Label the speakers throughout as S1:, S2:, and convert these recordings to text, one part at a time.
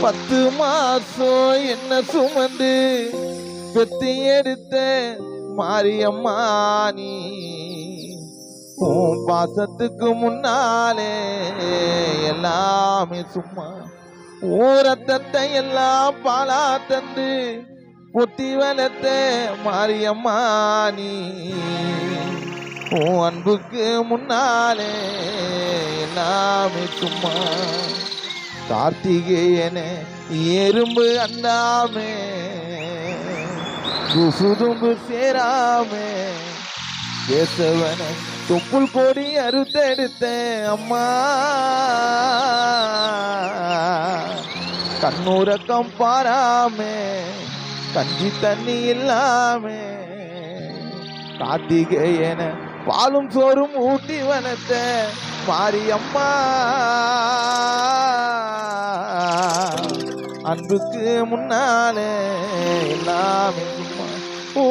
S1: 10 மாசம் என்ன சுமந்து பெத்து எடுத்த மாரியம்மா நீ உன் பாசத்துக்கு முன்னாலே எல்லாமே சும்மா ஊரத்தத்தை எல்லாம் பாலா தந்து பொத்தி வளர்த்த மாரியம்மா நீ உன் அன்புக்கு முன்னாலே எல்லாமே சும்மா கார்த்திகேயனே எறும்பு அண்டாமே குசுதும்பு சேராமே கேசவன தொப்புள் கொடி அறுத்தெடுத்த அம்மா கண்ணூரக்கம் பாராமே கஞ்சி தண்ணி இல்லாமே கார்த்திகேயன பாலும் சோறும் ஊட்டி வனத்த மாரியம்மா அன்புக்கு முன்னாலே எல்லாமே சும்மா ஓ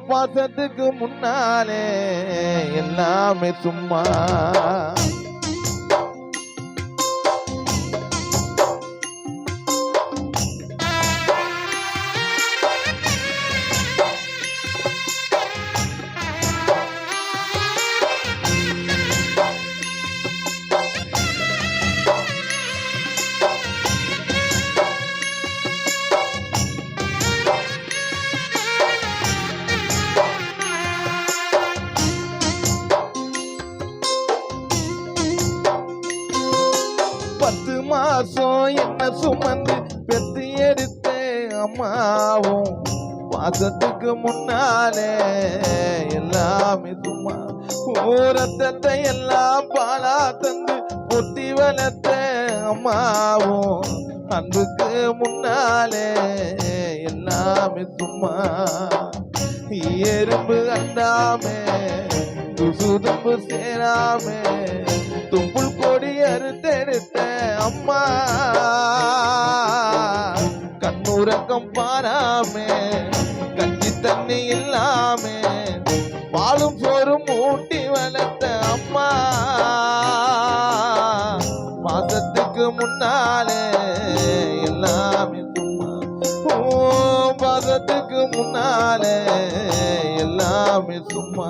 S1: பாசத்துக்கு முன்னாலே எல்லாமே சும்மா மாசம் என்ன சுமந்து பெத்து எடுத்த அம்மாவும் பாசத்துக்கு முன்னாலே எல்லாமே சும்மா ஊரத்தத்தை எல்லாம் பாலா தந்து பொத்தி வளர்த்த அம்மாவும் அன்புக்கு முன்னாலே எல்லாமே சும்மா எறும்பு அண்டாமே சுதும்பு சேராமே தும்புள் கொடி அறுத்தெடுத்த அம்மா கண்ணூரக்கம் பாராமே கஞ்சி தண்ணி இல்லாமே பாலும் சோறும் ஊட்டி வளர்த்த அம்மா பாசத்துக்கு முன்னாலே எல்லாமே சும்மா பாசத்துக்கு முன்னாலே எல்லாமே சும்மா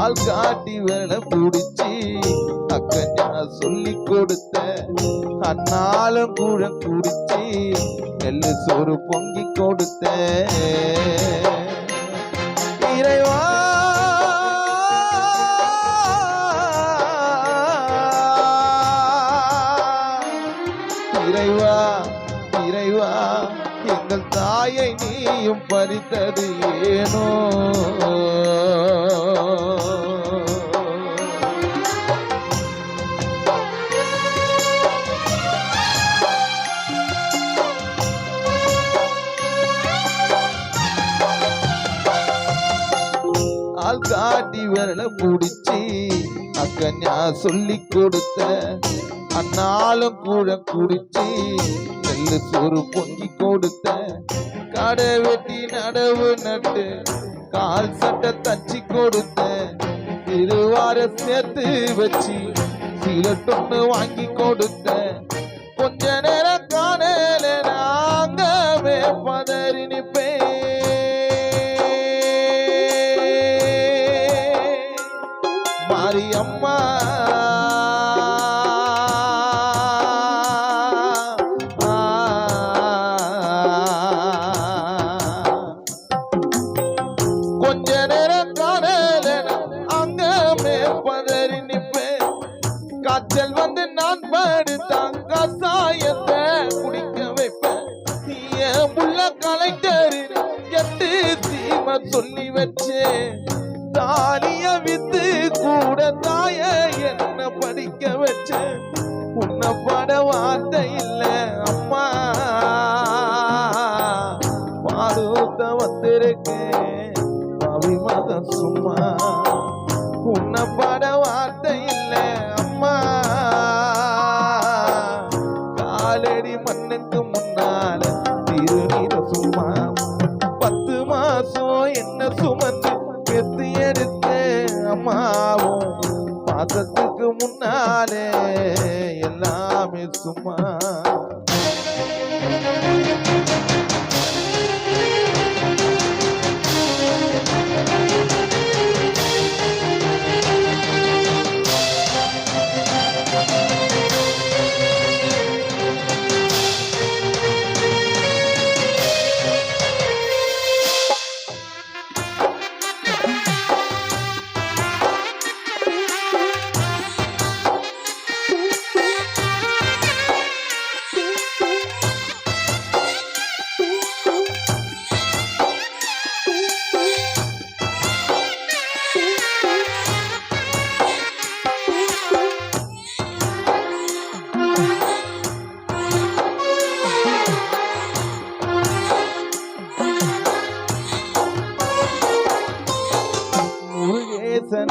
S1: ஆள் காட்டி வேலை பிடிச்சி அக்கா சொல்லி கொடுத்த அண்ணாலும் கூட குடிச்சி நெல்லு சோறு பொங்கி கொடுத்த இறைவா இறைவா இறைவா எங்கள் தாயை நீயும் பறித்தது ஏனோ ஆள் காட்டி விரல பிடிச்சி அக்கா சொல்லி கொடுத்த அண்ணாலும் கூட குடிச்சி நெல்லு சோறு பொங்கி கொடுத்த கடை வெட்டி நடவு நட்டு கால் சட்டை தச்சு கொடுத்த திருவார சேர்த்து வச்சு சீலட்டொன்னு வாங்கி கொடுத்த கொஞ்ச நேரம் காணல நாங்கவே பதறி நிப்பேன் மாரியம்மா கொஞ்ச நேரம் காணல அங்கமே பதறி நிப்பேன் காய்ச்சல் வந்து நான் படுத்தான் கசாயத்தை குடிக்க வைப்பேன் என் புள்ள கலெக்டர் 8 சீமை சொல்லி வச்சேன் தாலிய வித்து கூட தாய என்ன படிக்க வச்ச உன்னை பாட வார்த்தை இல்ல அம்மா பாடுத்த வந்திருக்கேன் பாவி மகன் சும்மா உன்னை பாட வார்த்தை இல்ல அம்மா காலடி மண்ணுக்கு முன்னால திருநீர சும்மா 10 மாசம் என்ன சுமந்து பெத்து எடுத்த அம்மாவும் பாசத்துக்கு முன்னாலே எல்லாமே சும்மா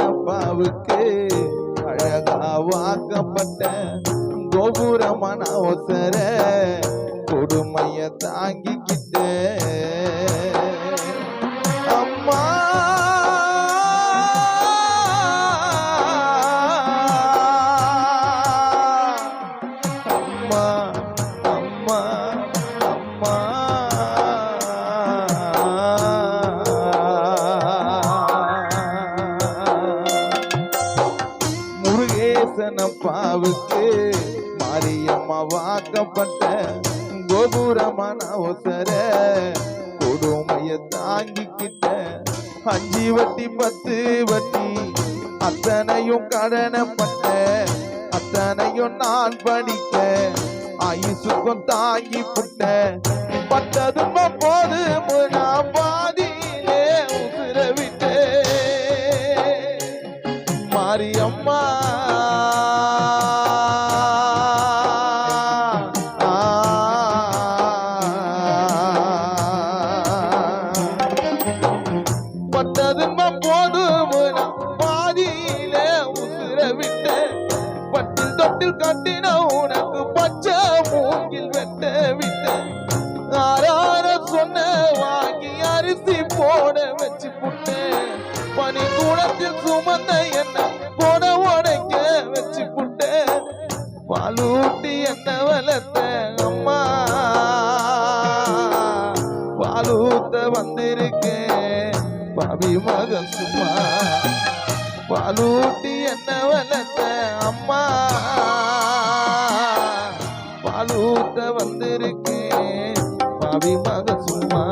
S1: அப்பாவுக்கு அழகா வாக்கப்பட்ட கோபுரமான அவசர கொடுமைய தாங்கிக்கிட்ட அம்மா அம்மா அம்மா அம்மா அப்பாவுக்கு மாரியம்மா வாக்கப்பட்ட கோபுரமான அவசர கொடுமைய தாங்கிக்கிட்ட 5 வட்டி 10 வட்டி அத்தனையும் கடனப்பட்ட அத்தனையும் நான் படிக்க ஆயுசுக்கும் தாங்கி புட்ட பட்டதும் போது நான் பாதியிலே உசுர விட்டே மாரியம்மா கட்டின உனக்கு பச்சை மூங்கில் வெட்ட விட்ட ஆறார சொன்ன வாங்கி அரிசி போட வச்சு புட்டேன் பனி கூடத்தில் சுமந்த என்ன போட உடைக்க வச்சு புட்டேன் பாலூட்டி என்ன வளர்த்த அம்மா பாலூத்த வந்திருக்கேன் பாவி மகன் சும்மா பாலூட்டி என்ன வளர்த்த அம்மா பாலூட்ட வந்திருக்கேன் பாவி மக சும்மா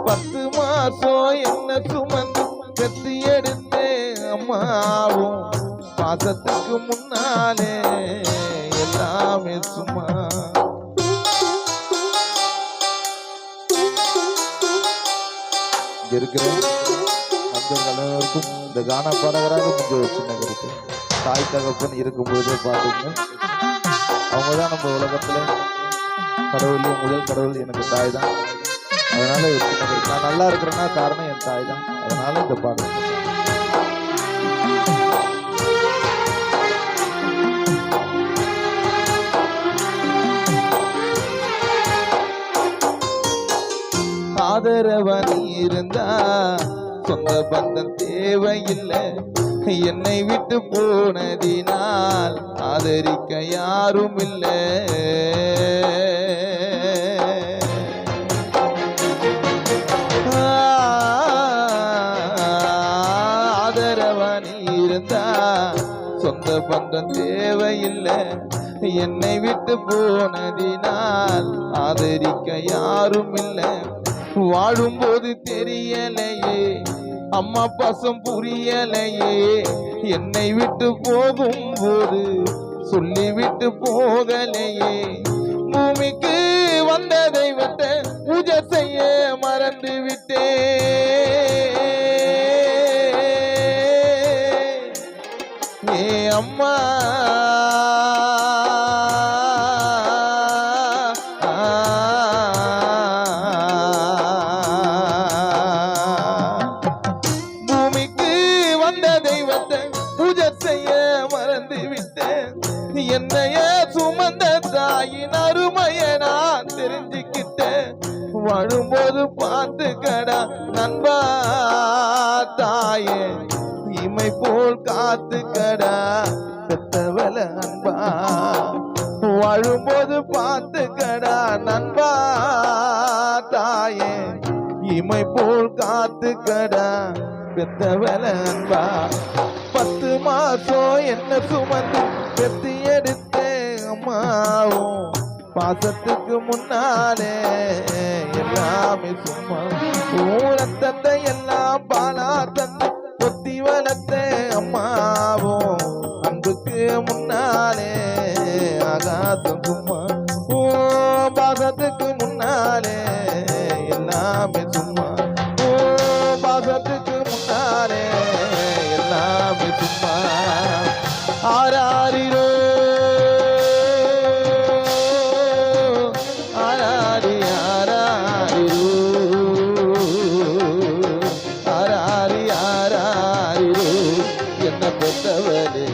S1: 10 மாசம் என்ன சுமந்து கத்தி எடுத்தேன் அம்மாவும் பாசத்துக்கு முன்னாலே எல்லாமே சும்மா இருக்கிற அந்த கலைஞருக்கும் இந்த கானா பாடகராக கொஞ்சம் ஒரு சின்ன கருத்து தாய் தகப்பன் இருக்கும்போதே பாருங்க அவங்கதான் நம்ம உலகத்துல கடவுளே முதல் கடவுள் எனக்கு தாய் தான் அதனால நான் நல்லா இருக்கிறேன்னா காரணம் என் தாய் தான் அதனால இந்த பாடல் ஆதரவன் இருந்தா சொந்த பந்தம் தேவையில்லை என்னை விட்டு போனதினால் ஆதரிக்க யாரும் இல்லை ஆதரவன் இருந்தா சொந்த பந்தம் தேவையில்லை என்னை விட்டு போனதினால் ஆதரிக்க யாரும் இல்லை வாழும்போது தெரியலையே அம்மா பாசம் புரியலையே என்னை விட்டு போகும்போது சொல்லிவிட்டு போகலையே பூமிக்கு வந்த தெய்வத்தை பூஜை செய்ய மறந்து விட்டே ஏ அம்மா வரும்போது பார்த்துக்கடா நண்பா தாயே இமை போல் காத்துக்கடா பெத்தவள அன்பா வாழும்போது பார்த்துக்கடா நண்பா தாயே இமை போல் காத்துக்கடா பெத்தவள அன்பா 10 மாசம் என்ன சுமந்து பெத்தி எடுத்தேன் அம்மாவும் பாசத்துக்கு முன்னாலே எல்லாமே சும்மா ரத்தத்தை எல்லாம் பாலா தந்து கொத்தி வளர்த்த அம்மாவும் அன்புக்கு முன்னாலே ஆகாசம் சும்மா பாசத்துக்கு முன்னாலே எல்லாமே சும்மா பாசத்துக்கு முன்னாலே எல்லாமே சும்மா ஆராரிரோ என்ன பெற்றவளே